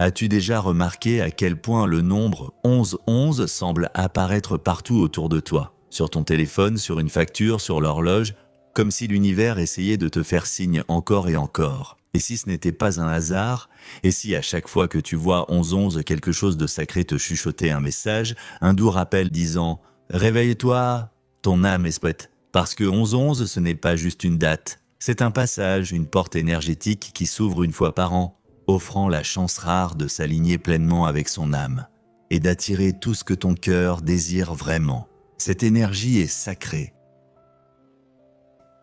As-tu déjà remarqué à quel point le nombre 1111 semble apparaître partout autour de toi? Sur ton téléphone, sur une facture, sur l'horloge, comme si l'univers essayait de te faire signe encore et encore. Et si ce n'était pas un hasard? Et si à chaque fois que tu vois 1111 quelque chose de sacré te chuchoter un message, un doux rappel disant « Réveille-toi, ton âme est prête ». Parce que 1111 ce n'est pas juste une date, c'est un passage, une porte énergétique qui s'ouvre une fois par an, offrant la chance rare de s'aligner pleinement avec son âme et d'attirer tout ce que ton cœur désire vraiment. Cette énergie est sacrée.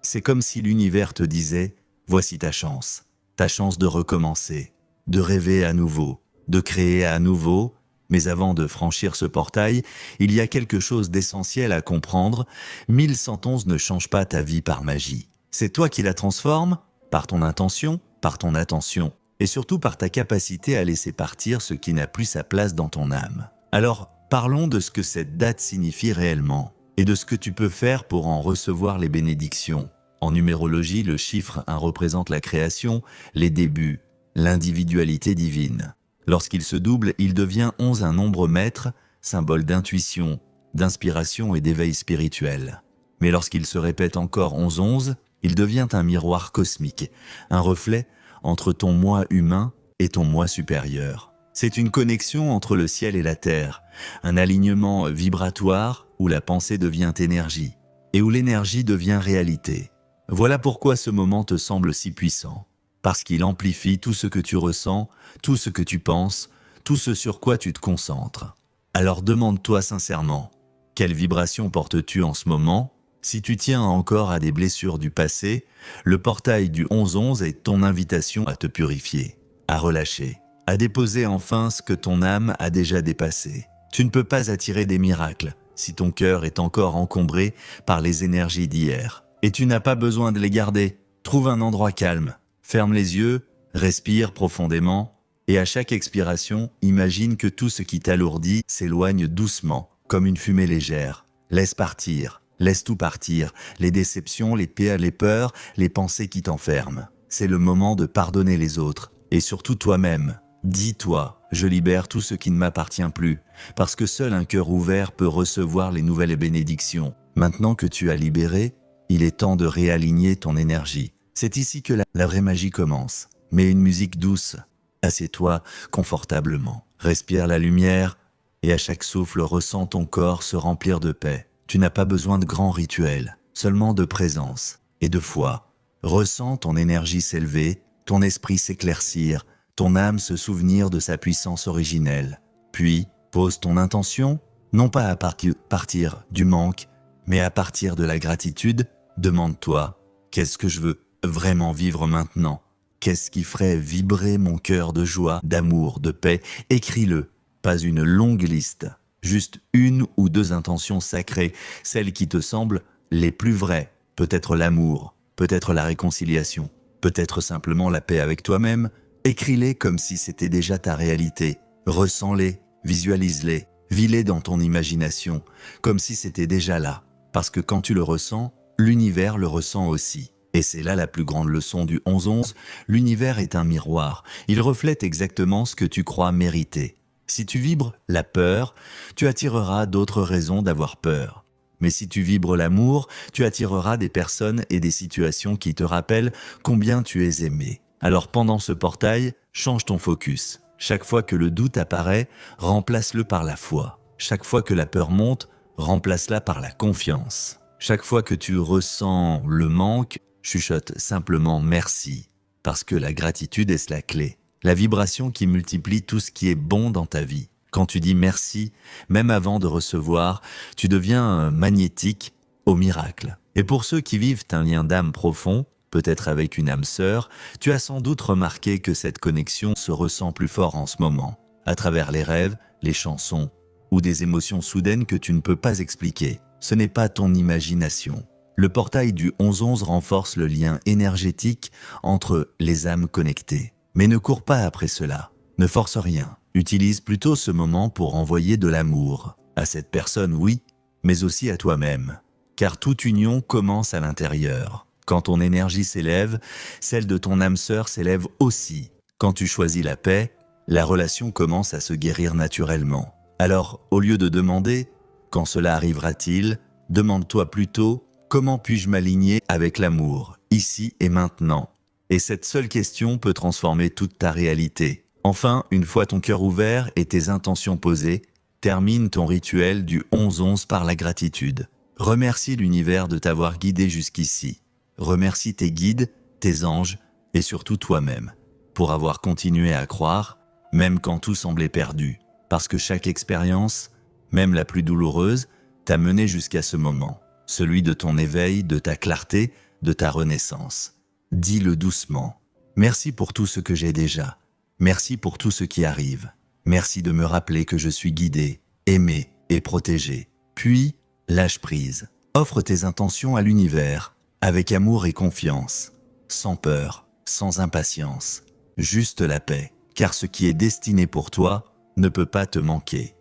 C'est comme si l'univers te disait « Voici ta chance de recommencer, de rêver à nouveau, de créer à nouveau ». Mais avant de franchir ce portail, il y a quelque chose d'essentiel à comprendre. 1111 ne change pas ta vie par magie. C'est toi qui la transformes, par ton intention, par ton attention, et surtout par ta capacité à laisser partir ce qui n'a plus sa place dans ton âme. Alors, parlons de ce que cette date signifie réellement, et de ce que tu peux faire pour en recevoir les bénédictions. En numérologie, le chiffre 1 représente la création, les débuts, l'individualité divine. Lorsqu'il se double, il devient 11 un nombre maître, symbole d'intuition, d'inspiration et d'éveil spirituel. Mais lorsqu'il se répète encore 11-11, il devient un miroir cosmique, un reflet entre ton moi humain et ton moi supérieur. C'est une connexion entre le ciel et la terre, un alignement vibratoire où la pensée devient énergie et où l'énergie devient réalité. Voilà pourquoi ce moment te semble si puissant. Parce qu'il amplifie tout ce que tu ressens, tout ce que tu penses, tout ce sur quoi tu te concentres. Alors demande-toi sincèrement, quelle vibration portes-tu en ce moment? Si tu tiens encore à des blessures du passé, le portail du 11-11 est ton invitation à te purifier, à relâcher, à déposer enfin ce que ton âme a déjà dépassé. Tu ne peux pas attirer des miracles si ton cœur est encore encombré par les énergies d'hier. Et tu n'as pas besoin de les garder. Trouve un endroit calme. Ferme les yeux, respire profondément et à chaque expiration, imagine que tout ce qui t'alourdit s'éloigne doucement, comme une fumée légère. Laisse partir, laisse tout partir, les déceptions, les peurs, les pensées qui t'enferment. C'est le moment de pardonner les autres et surtout toi-même. Dis-toi, je libère tout ce qui ne m'appartient plus, parce que seul un cœur ouvert peut recevoir les nouvelles bénédictions. Maintenant que tu as libéré, il est temps de réaligner ton énergie. C'est ici que la vraie magie commence. Mets une musique douce. Assieds-toi confortablement. Respire la lumière et à chaque souffle, ressens ton corps se remplir de paix. Tu n'as pas besoin de grands rituels, seulement de présence et de foi. Ressens ton énergie s'élever, ton esprit s'éclaircir, ton âme se souvenir de sa puissance originelle. Puis, pose ton intention, non pas à partir du manque, mais à partir de la gratitude. Demande-toi, qu'est-ce que je veux vraiment vivre maintenant? Qu'est-ce qui ferait vibrer mon cœur de joie, d'amour, de paix? Écris-le, pas une longue liste, juste une ou deux intentions sacrées, celles qui te semblent les plus vraies. Peut-être l'amour, peut-être la réconciliation, peut-être simplement la paix avec toi-même. Écris-les comme si c'était déjà ta réalité. Ressens-les, visualise-les, vis-les dans ton imagination, comme si c'était déjà là. Parce que quand tu le ressens, l'univers le ressent aussi. Et c'est là la plus grande leçon du 11-11, l'univers est un miroir. Il reflète exactement ce que tu crois mériter. Si tu vibres la peur, tu attireras d'autres raisons d'avoir peur. Mais si tu vibres l'amour, tu attireras des personnes et des situations qui te rappellent combien tu es aimé. Alors pendant ce portail, change ton focus. Chaque fois que le doute apparaît, remplace-le par la foi. Chaque fois que la peur monte, remplace-la par la confiance. Chaque fois que tu ressens le manque, chuchote simplement merci, parce que la gratitude est la clé, la vibration qui multiplie tout ce qui est bon dans ta vie. Quand tu dis merci, même avant de recevoir, tu deviens magnétique au miracle. Et pour ceux qui vivent un lien d'âme profond, peut-être avec une âme sœur, tu as sans doute remarqué que cette connexion se ressent plus fort en ce moment, à travers les rêves, les chansons, ou des émotions soudaines que tu ne peux pas expliquer. Ce n'est pas ton imagination. Le portail du 11-11 renforce le lien énergétique entre les âmes connectées. Mais ne cours pas après cela, ne force rien. Utilise plutôt ce moment pour envoyer de l'amour. À cette personne, oui, mais aussi à toi-même. Car toute union commence à l'intérieur. Quand ton énergie s'élève, celle de ton âme sœur s'élève aussi. Quand tu choisis la paix, la relation commence à se guérir naturellement. Alors, au lieu de demander « quand cela arrivera-t-il ?», demande-toi plutôt « comment puis-je m'aligner avec l'amour, ici et maintenant ?» Et cette seule question peut transformer toute ta réalité. Enfin, une fois ton cœur ouvert et tes intentions posées, termine ton rituel du 11-11 par la gratitude. Remercie l'univers de t'avoir guidé jusqu'ici. Remercie tes guides, tes anges et surtout toi-même pour avoir continué à croire, même quand tout semblait perdu. Parce que chaque expérience, même la plus douloureuse, t'a mené jusqu'à ce moment. Celui de ton éveil, de ta clarté, de ta renaissance. Dis-le doucement. Merci pour tout ce que j'ai déjà. Merci pour tout ce qui arrive. Merci de me rappeler que je suis guidé, aimé et protégé. Puis, lâche prise. Offre tes intentions à l'univers, avec amour et confiance. Sans peur, sans impatience. Juste la paix. Car ce qui est destiné pour toi ne peut pas te manquer.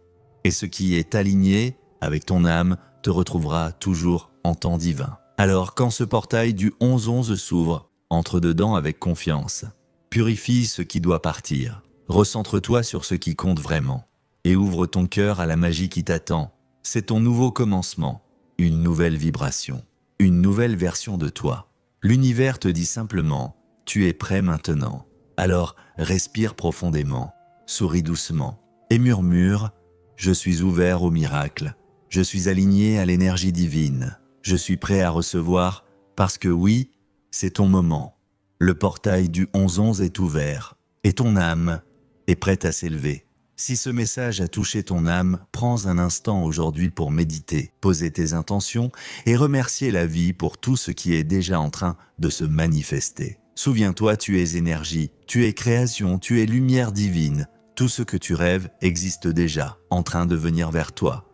Et ce qui est aligné avec ton âme te retrouvera toujours en temps divin. Alors, quand ce portail du 11-11 s'ouvre, entre dedans avec confiance. Purifie ce qui doit partir. Recentre-toi sur ce qui compte vraiment. Et ouvre ton cœur à la magie qui t'attend. C'est ton nouveau commencement. Une nouvelle vibration. Une nouvelle version de toi. L'univers te dit simplement « tu es prêt maintenant ». Alors, respire profondément, souris doucement et murmure « je suis ouvert au miracle. Je suis aligné à l'énergie divine. Je suis prêt à recevoir parce que oui, c'est ton moment. Le portail du 11-11 est ouvert et ton âme est prête à s'élever. Si ce message a touché ton âme, prends un instant aujourd'hui pour méditer, poser tes intentions et remercier la vie pour tout ce qui est déjà en train de se manifester. Souviens-toi, tu es énergie, tu es création, tu es lumière divine. Tout ce que tu rêves existe déjà, en train de venir vers toi.